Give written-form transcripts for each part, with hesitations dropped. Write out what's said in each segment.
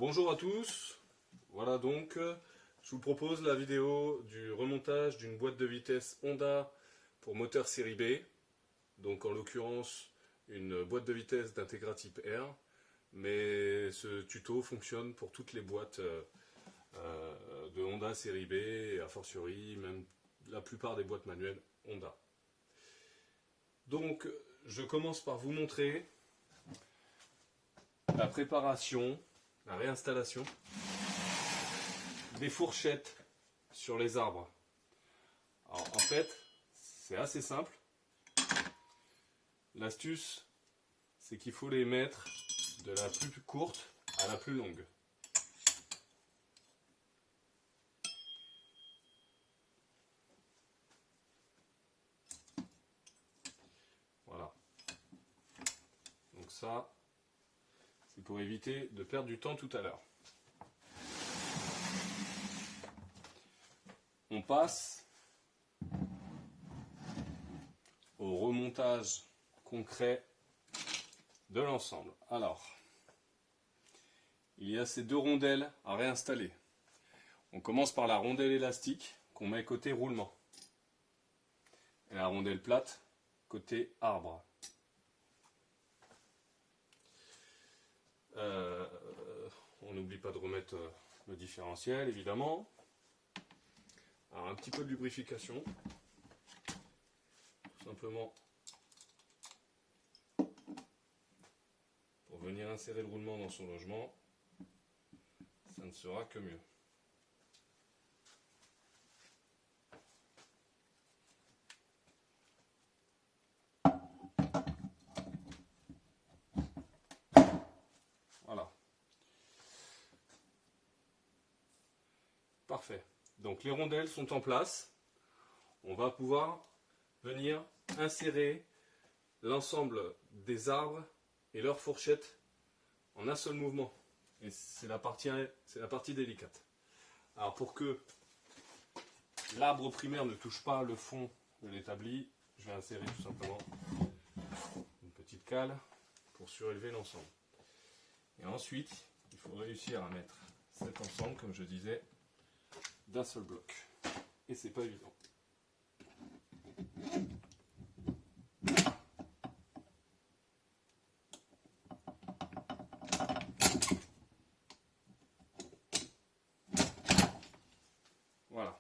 Bonjour à tous, voilà donc, je vous propose la vidéo du remontage d'une boîte de vitesse Honda pour moteur série B, donc en l'occurrence une boîte de vitesse d'Integra type R, mais ce tuto fonctionne pour toutes les boîtes de Honda série B et a fortiori même la plupart des boîtes manuelles Honda. Donc je commence par vous montrer la préparation, la réinstallation des fourchettes sur les arbres. Alors en fait, c'est assez simple. L'astuce, c'est qu'il faut les mettre de la plus courte à la plus longue. Voilà. Donc ça, c'est pour éviter de perdre du temps tout à l'heure. On passe au remontage concret de l'ensemble. Alors, il y a ces deux rondelles à réinstaller. On commence par la rondelle élastique qu'on met côté roulement et la rondelle plate côté arbre. On n'oublie pas de remettre le différentiel évidemment. Alors un petit peu de lubrification, tout simplement pour venir insérer le roulement dans son logement, ça ne sera que mieux. Voilà. Parfait. Donc les rondelles sont en place. On va pouvoir venir insérer l'ensemble des arbres et leurs fourchettes en un seul mouvement. Et c'est la partie délicate. Alors pour que l'arbre primaire ne touche pas le fond de l'établi, je vais insérer tout simplement une petite cale pour surélever l'ensemble. Et ensuite, il faut réussir à mettre cet ensemble, comme je disais, d'un seul bloc. Et c'est pas évident. Voilà.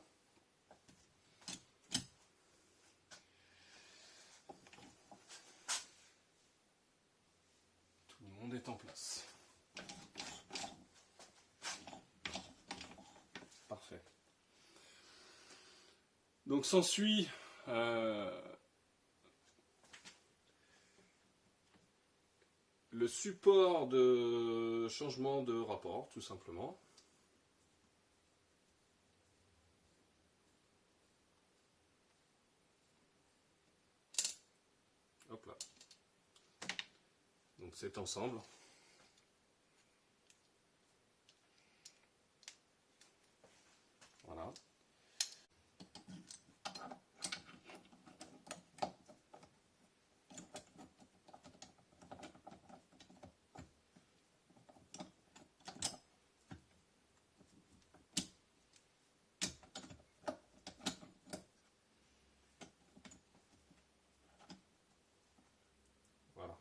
Tout le monde est en place. Parfait. Donc s'ensuit le support de changement de rapport, tout simplement. Hop là. Donc cet ensemble. Voilà. Voilà.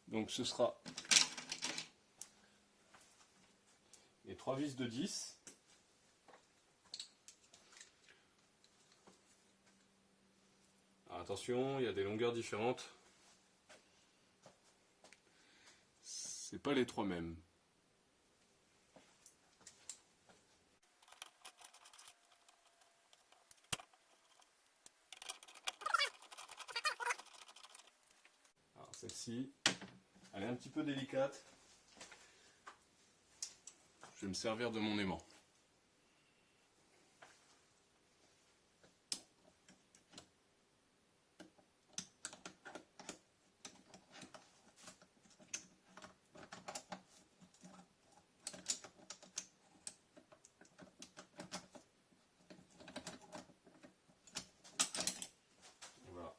Donc ce sera les 3 vis de 10. Alors, attention, il y a des longueurs différentes. C'est pas les 3 mêmes. Alors celle-ci, elle est un petit peu délicate. Je vais me servir de mon aimant. Voilà.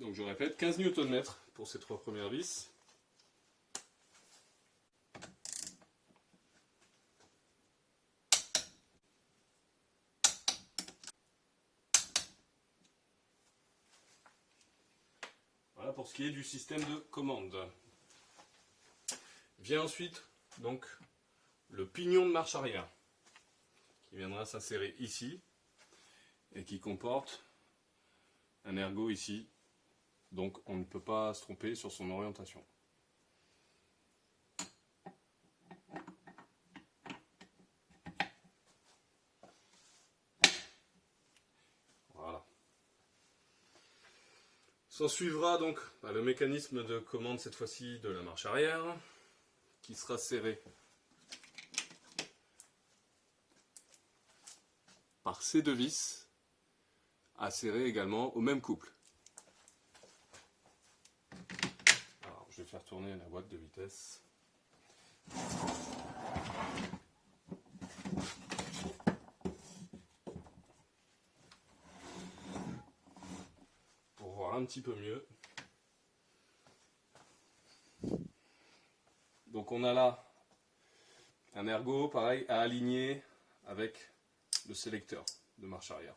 Donc je répète, 15 Nm pour ces 3 premières vis. Voilà pour ce qui est du système de commande. Vient ensuite donc le pignon de marche arrière qui viendra s'insérer ici et qui comporte un ergot ici, donc on ne peut pas se tromper sur son orientation. Voilà. S'en suivra donc le mécanisme de commande cette fois-ci de la marche arrière qui sera serré par ces 2 vis à serrer également au même couple. Alors, je vais faire tourner la boîte de vitesse. Pour voir un petit peu mieux. Donc on a là un ergot pareil à aligner avec le sélecteur de marche arrière.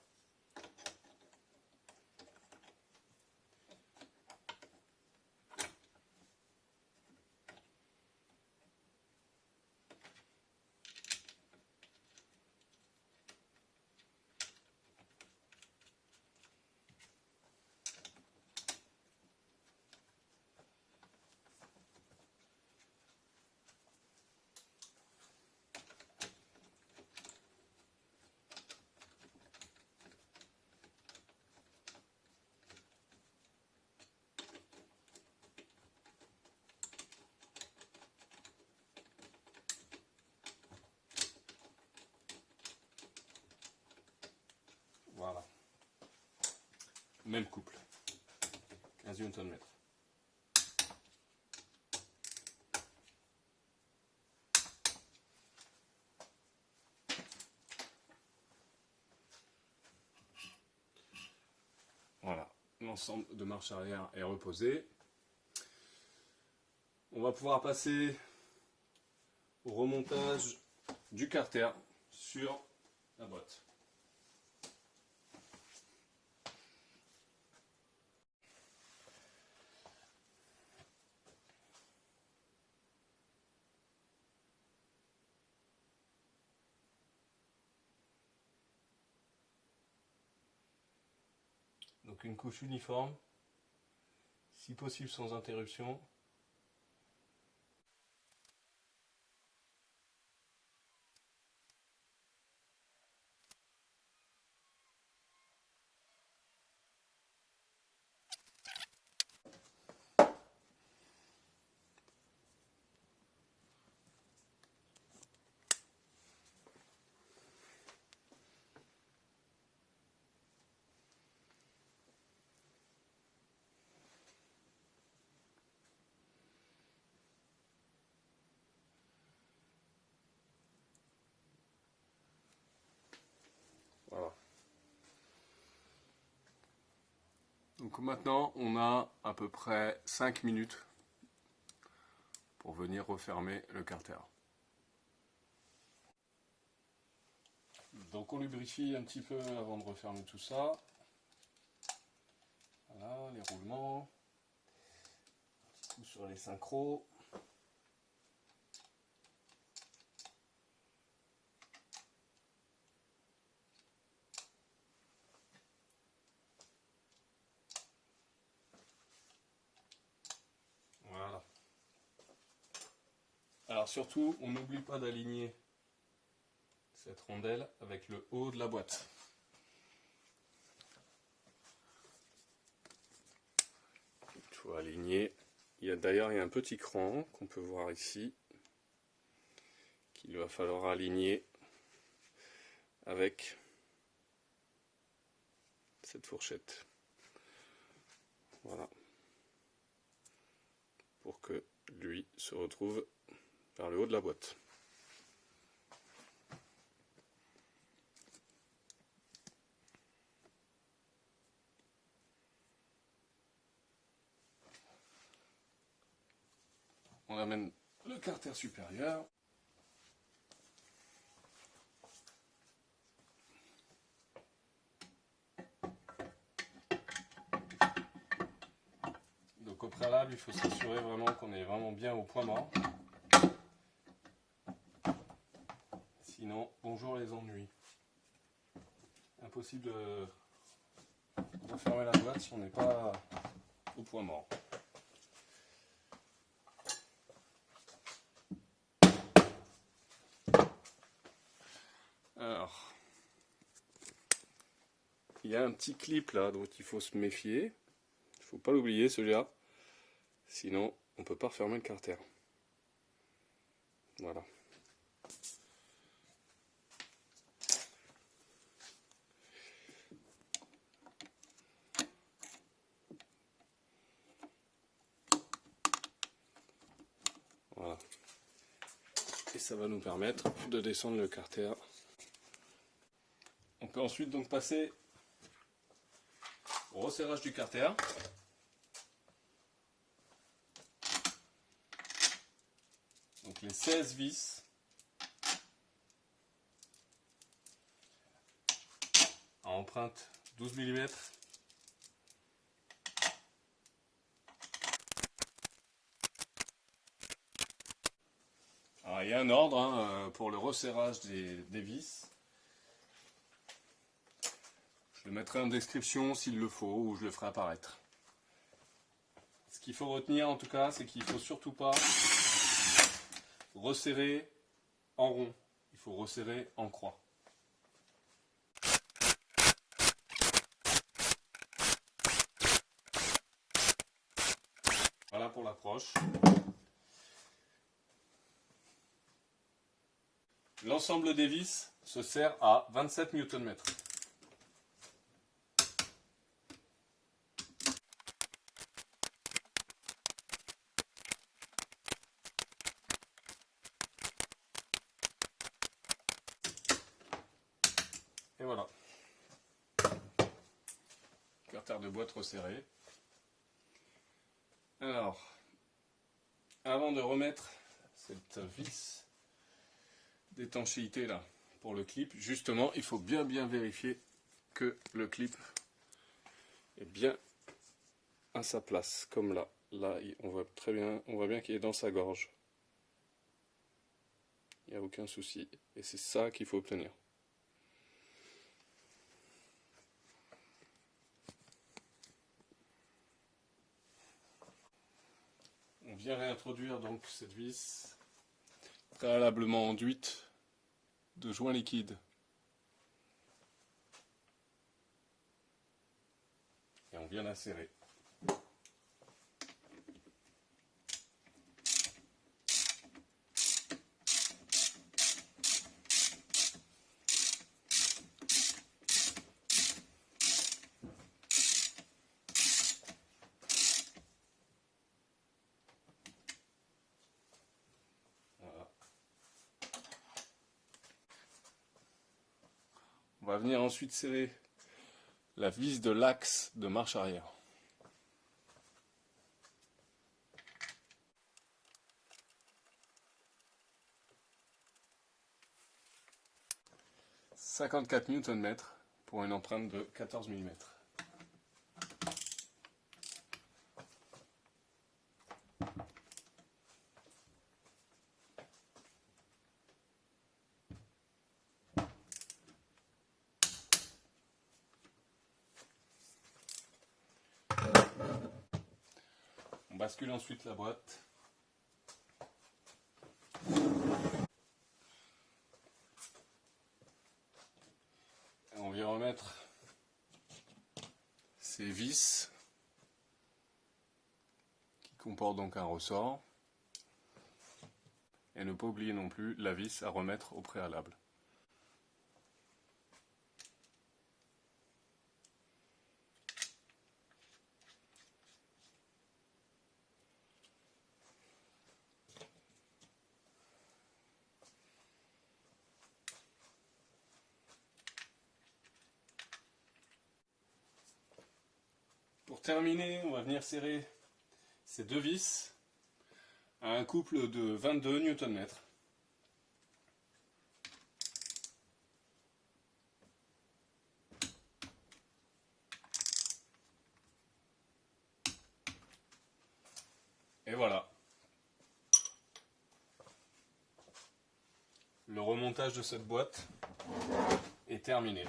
Voilà. Même couple. 15 Nm. Voilà. L'ensemble de marche arrière est reposé. On va pouvoir passer au remontage du carter sur la boîte. Donc une couche uniforme, si possible sans interruption. Voilà. Donc maintenant, on a à peu près 5 minutes pour venir refermer le carter. Donc on lubrifie un petit peu avant de refermer tout ça. Voilà, les roulements. Un petit coup sur les synchros. Voilà. Alors surtout, on n'oublie pas d'aligner cette rondelle avec le haut de la boîte. Il faut aligner. D'ailleurs, il y a un petit cran qu'on peut voir ici qu'il va falloir aligner avec cette fourchette. Voilà. Pour que lui se retrouve vers le haut de la boîte. On amène le carter supérieur. Donc au préalable, il faut s'assurer vraiment qu'on est vraiment bien au point mort. Sinon, bonjour les ennuis. Impossible de fermer la boîte si on n'est pas au point mort. Alors, il y a un petit clip là dont il faut se méfier. Il ne faut pas l'oublier celui-là. Sinon, on ne peut pas refermer le carter. Voilà. Voilà. Et ça va nous permettre de descendre le carter. On peut ensuite donc passer au resserrage du carter. Donc les 16 vis à empreinte 12 mm. Alors, il y a un ordre pour le resserrage des vis. Je le mettrai en description s'il le faut ou je le ferai apparaître. Ce qu'il faut retenir en tout cas, c'est qu'il ne faut surtout pas resserrer en rond, il faut resserrer en croix. Voilà pour l'approche. L'ensemble des vis se serre à 27 Nm. Et voilà. Carter de boîte resserré. Alors, avant de remettre cette vis d'étanchéité là pour le clip, justement, il faut bien vérifier que le clip est bien à sa place, comme là. Là, on voit très bien, on voit bien qu'il est dans sa gorge. Il n'y a aucun souci. Et c'est ça qu'il faut obtenir. On vient réintroduire donc cette vis préalablement enduite de joint liquide. Et on vient la serrer. On va venir ensuite serrer la vis de l'axe de marche arrière. « 54 Nm pour une empreinte de 14 mm. On bascule ensuite la boîte. Et on vient remettre ces vis qui comportent donc un ressort. Et ne pas oublier non plus la vis à remettre au préalable. Pour terminer, on va venir serrer ces deux vis à un couple de 22 Nm. Et voilà. Le remontage de cette boîte est terminé.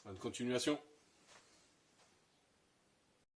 Bonne continuation.